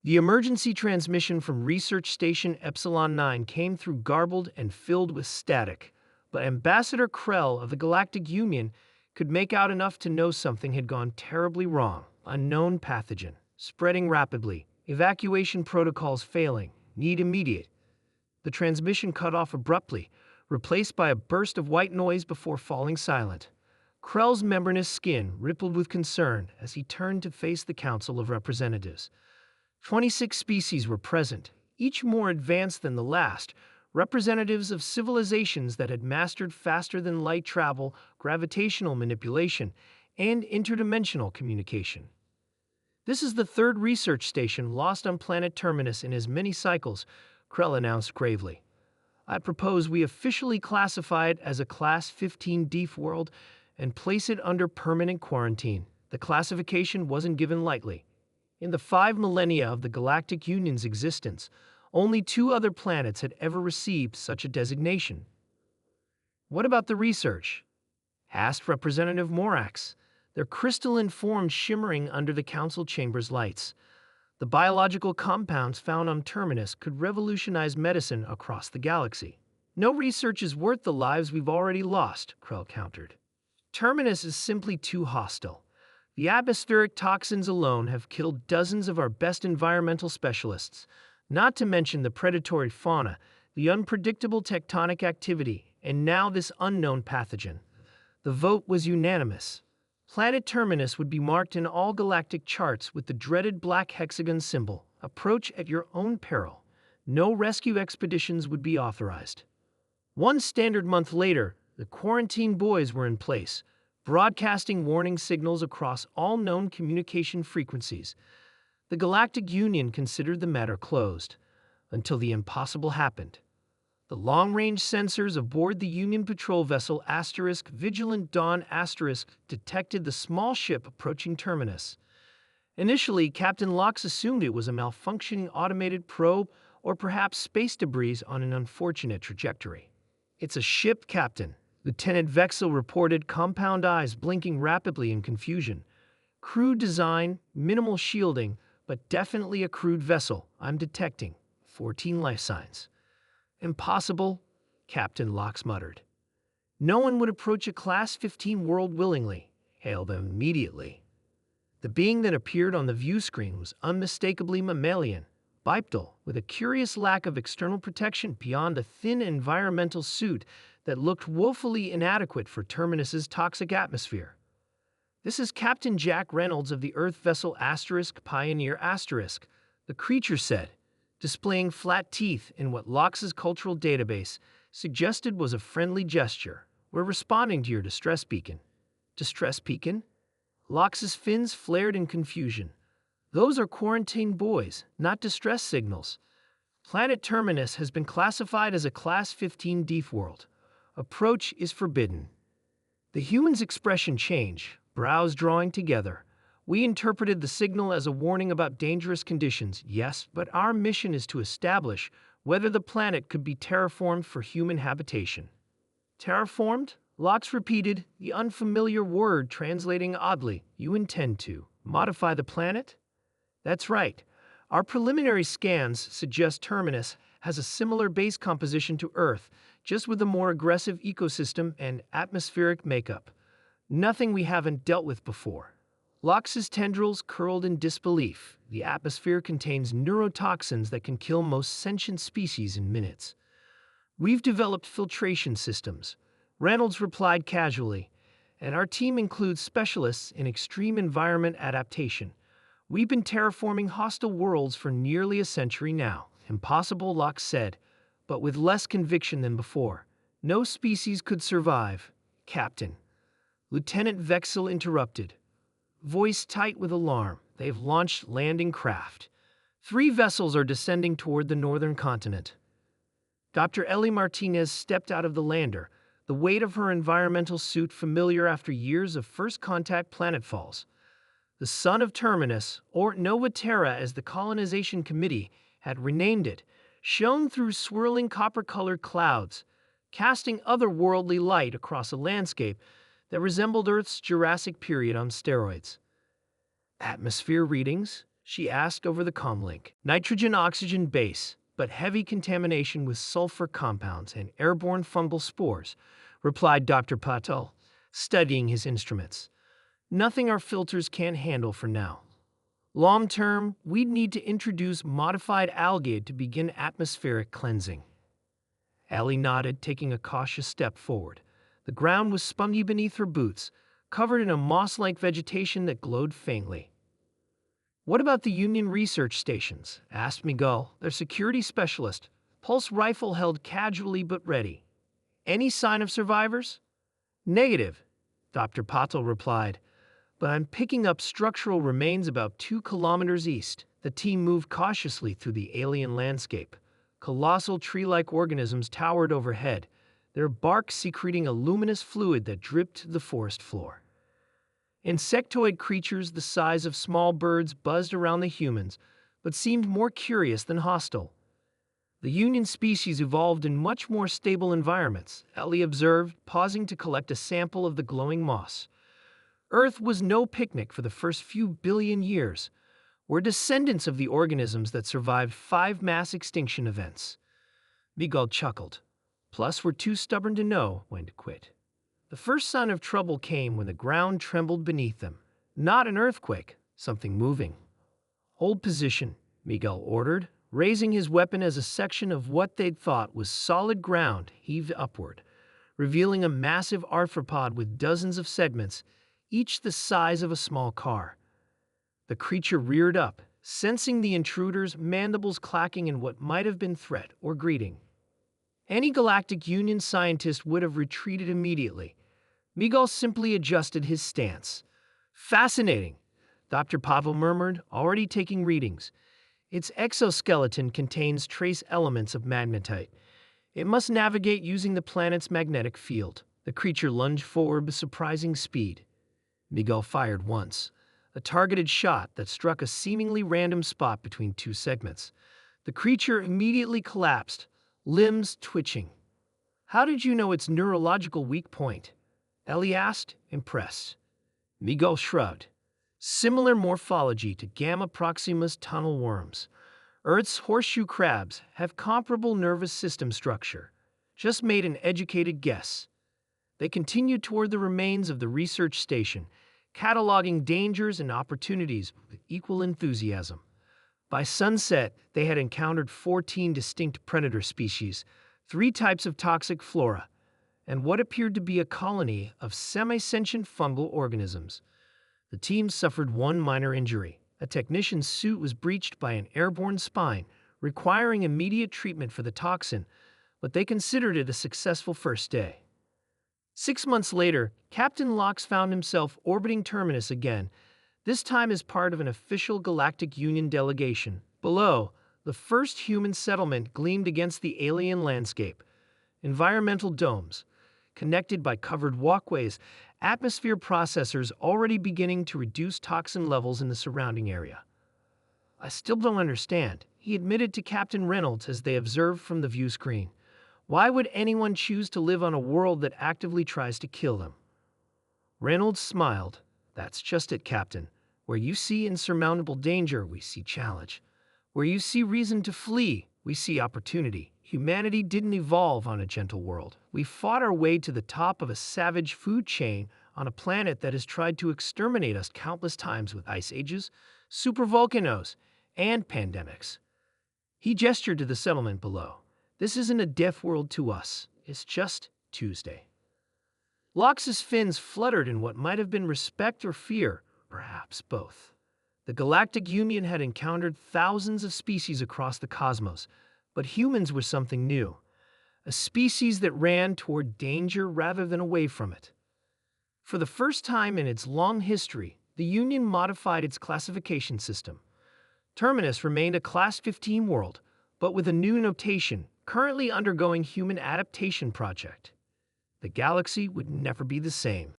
The emergency transmission from Research Station Epsilon 9 came through garbled and filled with static, but Ambassador Krell of the Galactic Union could make out enough to know something had gone terribly wrong. Unknown pathogen, spreading rapidly, evacuation protocols failing, need immediate. The transmission cut off abruptly, replaced by a burst of white noise before falling silent. Krell's membranous skin rippled with concern as he turned to face the Council of Representatives. 26 species were present, each more advanced than the last, representatives of civilizations that had mastered faster-than-light travel, gravitational manipulation, and interdimensional communication. "This is the third research station lost on planet Terminus in as many cycles," Krell announced gravely. "I propose we officially classify it as a Class 15 Deathworld and place it under permanent quarantine." The classification wasn't given lightly. In the 5 millennia of the Galactic Union's existence, only 2 other planets had ever received such a designation. "What about the research?" asked Representative Morax, their crystalline forms shimmering under the council chamber's lights. "The biological compounds found on Terminus could revolutionize medicine across the galaxy." "No research is worth the lives we've already lost," Krell countered. "Terminus is simply too hostile. The atmospheric toxins alone have killed dozens of our best environmental specialists, not to mention the predatory fauna, the unpredictable tectonic activity, and now this unknown pathogen." The vote was unanimous. Planet Terminus would be marked in all galactic charts with the dreaded black hexagon symbol. Approach at your own peril. No rescue expeditions would be authorized. One standard month later, the quarantine buoys were in place, broadcasting warning signals across all known communication frequencies. The Galactic Union considered the matter closed, until the impossible happened. The long-range sensors aboard the Union patrol vessel Vigilant Dawn detected the small ship approaching Terminus. Initially, Captain Lox assumed it was a malfunctioning automated probe or perhaps space debris on an unfortunate trajectory. "It's a ship, Captain," Lieutenant Vexel reported, compound eyes blinking rapidly in confusion. "Crude design, minimal shielding, but definitely a crude vessel. I'm detecting 14 life signs." "Impossible," Captain Lox muttered. "No one would approach a Class 15 world willingly. Hail them immediately." The being that appeared on the view screen was unmistakably mammalian, bipedal, with a curious lack of external protection beyond a thin environmental suit that looked woefully inadequate for Terminus's toxic atmosphere. "This is Captain Jack Reynolds of the Earth vessel Pioneer *," the creature said, displaying flat teeth in what Lox's cultural database suggested was a friendly gesture. "We're responding to your distress beacon." "Distress beacon?" Lox's fins flared in confusion. "Those are quarantine buoys, not distress signals. Planet Terminus has been classified as a Class 15 Deathworld. Approach is forbidden." The human's expression changed, brows drawing together. "We interpreted the signal as a warning about dangerous conditions, yes, but our mission is to establish whether the planet could be terraformed for human habitation." "Terraformed?" Lox repeated, the unfamiliar word translating oddly. "You intend to modify the planet?" "That's right. Our preliminary scans suggest Terminus has a similar base composition to Earth, just with a more aggressive ecosystem and atmospheric makeup. Nothing we haven't dealt with before." Lox's tendrils curled in disbelief. "The atmosphere contains neurotoxins that can kill most sentient species in minutes." "We've developed filtration systems," Reynolds replied casually, "and our team includes specialists in extreme environment adaptation. We've been terraforming hostile worlds for nearly a century now." "Impossible," Lox said, but with less conviction than before. "No species could survive." "Captain," Lieutenant Vexel interrupted, voice tight with alarm. "They've launched landing craft. 3 vessels are descending toward the northern continent." Dr. Ellie Martinez stepped out of the lander, the weight of her environmental suit familiar after years of first contact planetfalls. The sun of Terminus, or Nova Terra as the colonization committee had renamed it, shone through swirling copper-colored clouds, casting otherworldly light across a landscape that resembled Earth's Jurassic period on steroids. "Atmosphere readings?" she asked over the comlink. Nitrogen-oxygen base, but heavy contamination with sulfur compounds and airborne fungal spores, replied Dr. Patel, studying his instruments. Nothing our filters can't handle for now. Long term, we'd need to introduce modified algae to begin atmospheric cleansing. Ellie nodded, taking a cautious step forward. The ground was spongy beneath her boots, covered in a moss-like vegetation that glowed faintly. "What about the Union research stations?" asked Miguel, their security specialist, pulse rifle held casually but ready. "Any sign of survivors?" "Negative," Dr. Patel replied, "but I'm picking up structural remains about 2 kilometers east." The team moved cautiously through the alien landscape. Colossal tree-like organisms towered overhead, their bark secreting a luminous fluid that dripped to the forest floor. Insectoid creatures the size of small birds buzzed around the humans, but seemed more curious than hostile. The Union species evolved in much more stable environments, Ellie observed, pausing to collect a sample of the glowing moss. Earth was no picnic for the first few billion years. We're descendants of the organisms that survived 5 mass extinction events. Miguel chuckled. Plus, we're too stubborn to know when to quit. The first sign of trouble came when the ground trembled beneath them. Not an earthquake, something moving. "Hold position," Miguel ordered, raising his weapon as a section of what they'd thought was solid ground heaved upward, revealing a massive arthropod with dozens of segments, each the size of a small car. The creature reared up, sensing the intruders, mandibles clacking in what might have been threat or greeting. Any Galactic Union scientist would have retreated immediately. Miguel simply adjusted his stance. "Fascinating," Dr. Pavel murmured, already taking readings. "Its exoskeleton contains trace elements of magnetite. It must navigate using the planet's magnetic field." The creature lunged forward with surprising speed. Miguel fired once, a targeted shot that struck a seemingly random spot between 2 segments. The creature immediately collapsed, limbs twitching. "How did you know its neurological weak point?" Ellie asked, impressed. Miguel shrugged. "Similar morphology to Gamma Proxima's tunnel worms. Earth's horseshoe crabs have comparable nervous system structure. Just made an educated guess." They continued toward the remains of the research station, cataloging dangers and opportunities with equal enthusiasm. By sunset, they had encountered 14 distinct predator species, 3 types of toxic flora, and what appeared to be a colony of semi-sentient fungal organisms. The team suffered one minor injury. A technician's suit was breached by an airborne spine, requiring immediate treatment for the toxin, but they considered it a successful first day. 6 months later, Captain Locks found himself orbiting Terminus again, this time as part of an official Galactic Union delegation. Below, the first human settlement gleamed against the alien landscape. Environmental domes, connected by covered walkways, atmosphere processors already beginning to reduce toxin levels in the surrounding area. "I still don't understand," he admitted to Captain Reynolds as they observed from the view screen. "Why would anyone choose to live on a world that actively tries to kill them?" Reynolds smiled. "That's just it, Captain. Where you see insurmountable danger, we see challenge. Where you see reason to flee, we see opportunity. Humanity didn't evolve on a gentle world. We fought our way to the top of a savage food chain on a planet that has tried to exterminate us countless times with ice ages, supervolcanoes, and pandemics." He gestured to the settlement below. "This isn't a Deathworld to us. It's just Tuesday." Lox's fins fluttered in what might have been respect or fear, perhaps both. The Galactic Union had encountered thousands of species across the cosmos, but humans were something new, a species that ran toward danger rather than away from it. For the first time in its long history, the Union modified its classification system. Terminus remained a Class 15 world, but with a new notation, currently undergoing human adaptation project. The galaxy would never be the same.